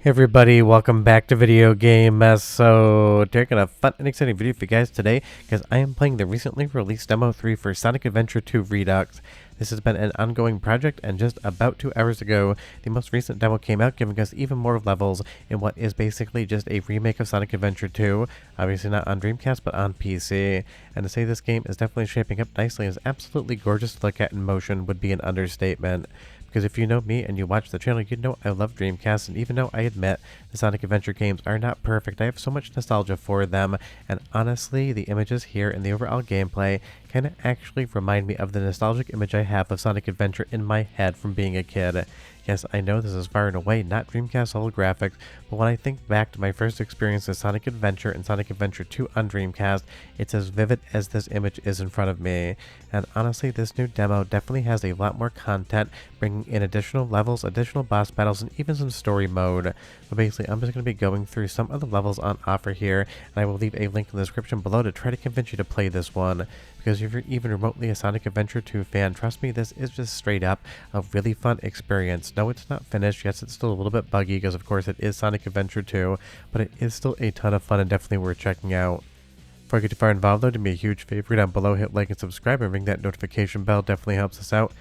Hey everybody, welcome back to Video Game Mess. So, taking a fun and exciting video for you guys today, because I am playing the recently released Demo 3 for Sonic Adventure 2 Redux. This has been an ongoing project, and just about 2 hours ago, the most recent demo came out, giving us even more levels in what is basically just a remake of Sonic Adventure 2, obviously not on Dreamcast, but on PC. And to say this game is definitely shaping up nicely and is absolutely gorgeous to look at in motion would be an understatement. Because if you know me and you watch the channel, you know I love Dreamcast, and even though I admit the Sonic Adventure games are not perfect, I have so much nostalgia for them, and honestly, the images here and the overall gameplay kind of actually remind me of the nostalgic image I have of Sonic Adventure in my head from being a kid. Yes, I know this is far and away not Dreamcast level graphics, but when I think back to my first experience with Sonic Adventure and Sonic Adventure 2 on Dreamcast, it's as vivid as this image is in front of me. And honestly, this new demo definitely has a lot more content, bringing in additional levels, additional boss battles, and even some story mode. But basically, I'm just going to be going through some of the levels on offer here, and I will leave a link in the description below to try to convince you to play this one. Because if you're even remotely a Sonic Adventure 2 fan, trust me, this is just straight up a really fun experience. No, it's not finished. Yes, it's still a little bit buggy because, of course, it is Sonic Adventure 2, but it is still a ton of fun and definitely worth checking out. Before I get too far involved, though, do me a huge favor down below, hit like and subscribe, and ring that notification bell. Definitely helps us out.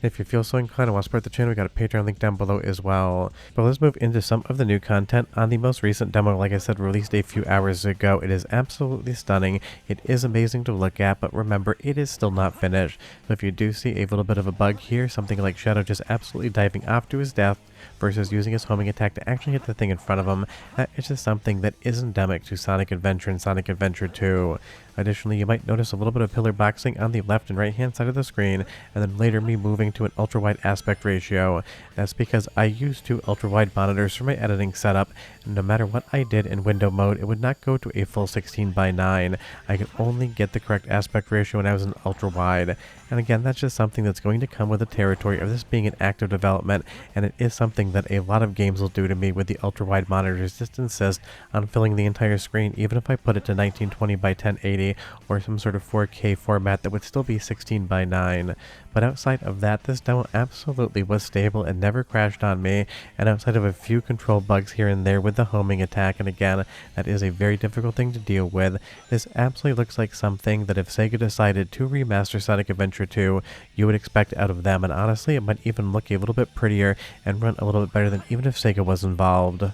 If you feel so inclined and want to support the channel, we got a Patreon link down below as well. But let's move into some of the new content on the most recent demo. Like I said, released a few hours ago. It is absolutely stunning. It is amazing to look at, but remember, it is still not finished. So if you do see a little bit of a bug here, something like Shadow just absolutely diving off to his death versus using his homing attack to actually hit the thing in front of him, that is just something that is endemic to Sonic Adventure and Sonic Adventure 2. Additionally, you might notice a little bit of pillar boxing on the left and right hand side of the screen, and then later me moving to an ultra-wide aspect ratio. That's because I used two ultra-wide monitors for my editing setup, and no matter what I did in window mode, it would not go to a full 16:9. I could only get the correct aspect ratio when I was in ultra-wide. And again, that's just something that's going to come with the territory of this being an active development, and it is something that a lot of games will do to me with the ultra-wide monitors. Just insist on filling the entire screen, even if I put it to 1920 by 1080 or some sort of 4K format that would still be 16:9. But outside of that, this demo absolutely was stable and never crashed on me, and outside of a few control bugs here and there with the homing attack, and again, that is a very difficult thing to deal with, this absolutely looks like something that if Sega decided to remaster Sonic Adventure 2, you would expect out of them, and honestly, it might even look a little bit prettier and run a little bit better than even if Sega was involved.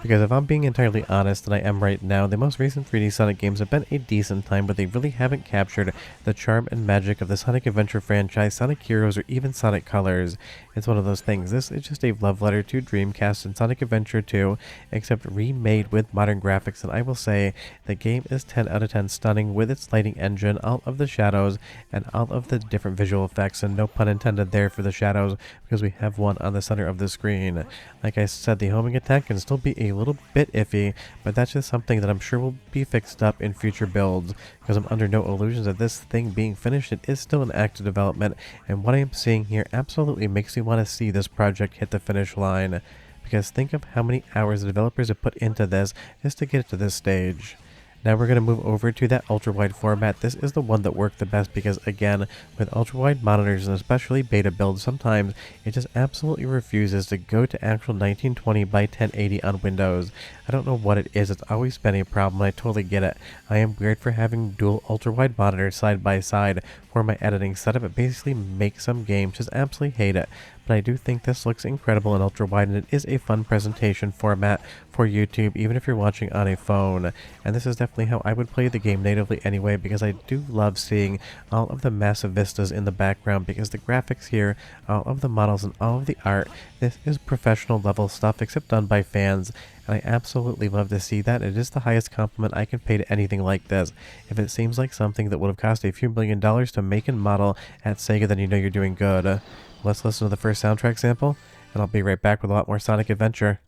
Because if I'm being entirely honest, and I am right now, the most recent 3D Sonic games have been a decent time, but they really haven't captured the charm and magic of the Sonic Adventure franchise, Sonic Heroes, or even Sonic Colors. It's one of those things. This is just a love letter to Dreamcast and Sonic Adventure 2, except remade with modern graphics, and I will say the game is 10 out of 10 stunning with its lighting engine, all of the shadows, and all of the different visual effects, and no pun intended there for the shadows, because we have one on the center of the screen. Like I said, the homing attack can still be a little bit iffy, but that's just something that I'm sure will be fixed up in future builds, because I'm under no illusions of this thing being finished. It is still in active development, and what I am seeing here absolutely makes me want to see this project hit the finish line, because think of how many hours the developers have put into this just to get it to this stage. Now we're going to move over to that ultra-wide format. This is the one that worked the best because, again, with ultra-wide monitors and especially beta builds, sometimes it just absolutely refuses to go to actual 1920 by 1080 on Windows. I don't know what it is. It's always been a problem. I totally get it. I am weird for having dual ultra-wide monitors side by side for my editing setup. It basically makes some games just absolutely hate it. But I do think this looks incredible in ultra-wide, and it is a fun presentation format for YouTube, even if you're watching on a phone. And this is definitely how I would play the game natively anyway, because I do love seeing all of the massive vistas in the background, because the graphics here, all of the models, and all of the art, this is professional level stuff, except done by fans. And I absolutely love to see that. It is the highest compliment I can pay to anything like this. If it seems like something that would have cost a few $1 million to make and model at Sega, then you know you're doing good. Let's listen to the first soundtrack sample, and I'll be right back with a lot more Sonic Adventure.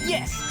Yes!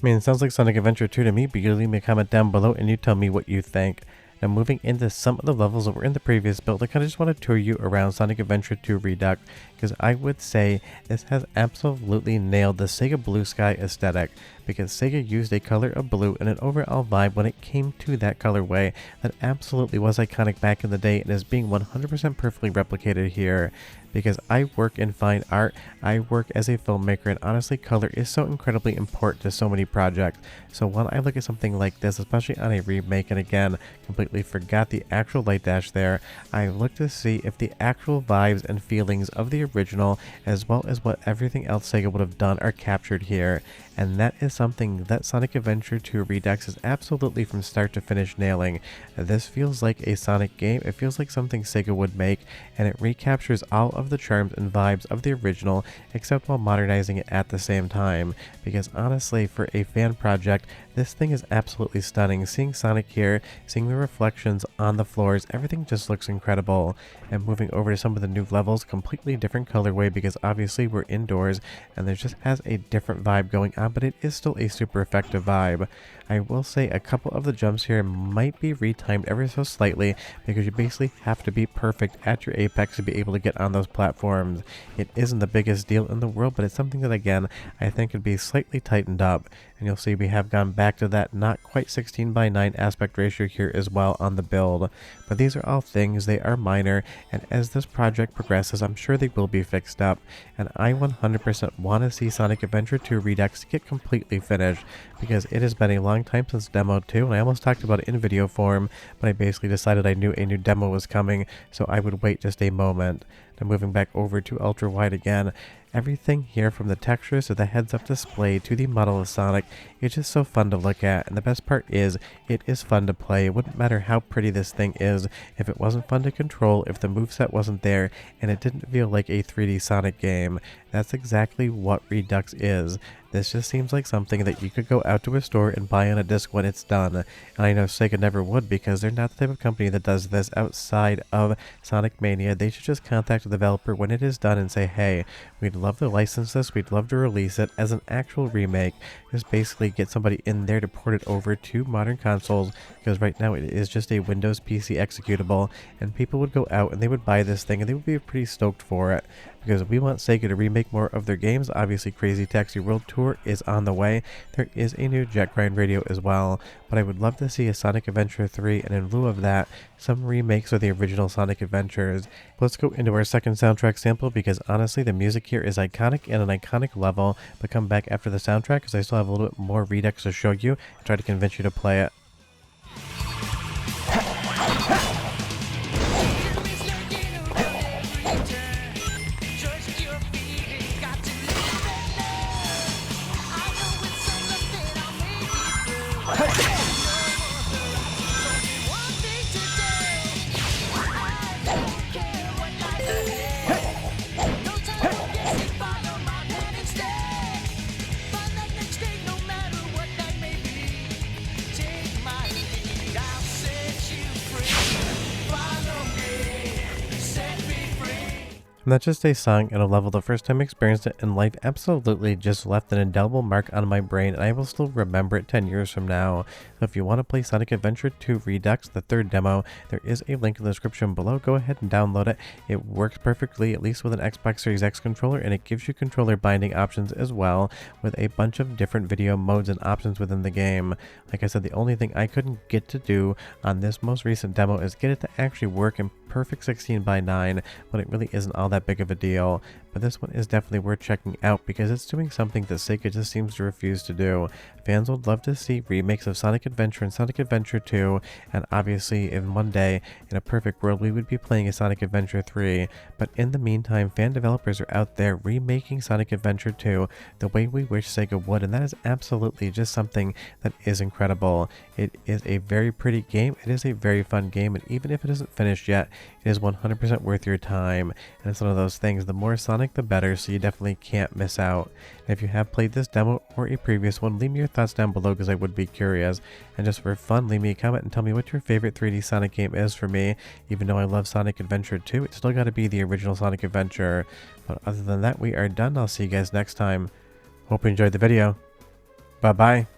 mean, it sounds like Sonic Adventure 2 to me, but you leave me a comment down below and you tell me what you think. Now moving into some of the levels that were in the previous build, I kind of just want to tour you around Sonic Adventure 2 Redux, because I would say this has absolutely nailed the Sega Blue Sky aesthetic, because Sega used a color of blue and an overall vibe when it came to that colorway that absolutely was iconic back in the day and is being 100% perfectly replicated here. Because I work in fine art, I work as a filmmaker, and honestly color is so incredibly important to so many projects. So when I look at something like this, especially on a remake, and again, completely forgot the actual light dash there, I look to see if the actual vibes and feelings of the original, as well as what everything else Sega would have done, are captured here. And that is something that Sonic Adventure 2 Redux is absolutely from start to finish nailing. This feels like a Sonic game, it feels like something Sega would make, and it recaptures all of the charms and vibes of the original, except while modernizing it at the same time. Because honestly, for a fan project, this thing is absolutely stunning. Seeing Sonic here, seeing the reflections on the floors, everything just looks incredible. And moving over to some of the new levels, completely different colorway because obviously we're indoors and there just has a different vibe going on, but it is still a super effective vibe. I will say a couple of the jumps here might be retimed ever so slightly because you basically have to be perfect at your apex to be able to get on those platforms. It isn't the biggest deal in the world, but it's something that again I think could be slightly tightened up. And you'll see we have gone back to that not quite 16:9 aspect ratio here as well on the build. But these are all things, they are minor, and as this project progresses, I'm sure they will be fixed up. And I 100% want to see Sonic Adventure 2 Redux get completely finished, because it has been a long time since Demo 2, and I almost talked about it in video form, but I basically decided I knew a new demo was coming, so I would wait just a moment. Now moving back over to ultra wide again, everything here from the textures to the heads-up display to the model of Sonic, it's just so fun to look at, and the best part is, it is fun to play. It wouldn't matter how pretty this thing is if it wasn't fun to control, if the moveset wasn't there, and it didn't feel like a 3D Sonic game. That's exactly what Redux is. This just seems like something that you could go out to a store and buy on a disc when it's done. And I know Sega never would because they're not the type of company that does this outside of Sonic Mania. They should just contact the developer when it is done and say, hey, we'd love to license this, we'd love to release it as an actual remake. Just basically get somebody in there to port it over to modern consoles, because right now it is just a Windows PC executable, and people would go out and they would buy this thing and they would be pretty stoked for it. Because we want Sega to remake more of their games. Obviously Crazy Taxi World Tour is on the way. There is a new Jet Grind Radio as well, but I would love to see a Sonic Adventure 3, and in lieu of that, some remakes of the original Sonic Adventures. Let's go into our second soundtrack sample, because honestly the music here is iconic and an iconic level, but come back after the soundtrack because I still have a little bit more Redux to show you and try to convince you to play it. And that's just a song and a level the first time I experienced it in life absolutely just left an indelible mark on my brain, and I will still remember it 10 years from now. So if you want to play Sonic Adventure 2 Redux, the third demo, there is a link in the description below. Go ahead and download it. It works perfectly, at least with an Xbox Series X controller, and it gives you controller binding options as well, with a bunch of different video modes and options within the game. Like I said, the only thing I couldn't get to do on this most recent demo is get it to actually work in perfect 16:9, but it really isn't all that big of a deal. But this one is definitely worth checking out because it's doing something that Sega just seems to refuse to do. Fans would love to see remakes of Sonic Adventure and Sonic Adventure 2, and obviously in one day, in a perfect world, we would be playing a Sonic Adventure 3. But in the meantime, fan developers are out there remaking Sonic Adventure 2 the way we wish Sega would, and that is absolutely just something that is incredible. It is a very pretty game, it is a very fun game, and even if it isn't finished yet, it is 100% worth your time. And it's one of those things, the more Sonic the better, so you definitely can't miss out. And if you have played this demo or a previous one, leave me your thoughts down below because I would be curious. And just for fun, leave me a comment and tell me what your favorite 3D Sonic game is. For me, even though I love Sonic Adventure 2, it's still got to be the original Sonic Adventure. But other than that, we are done. I'll see you guys next time. Hope you enjoyed the video. Bye bye.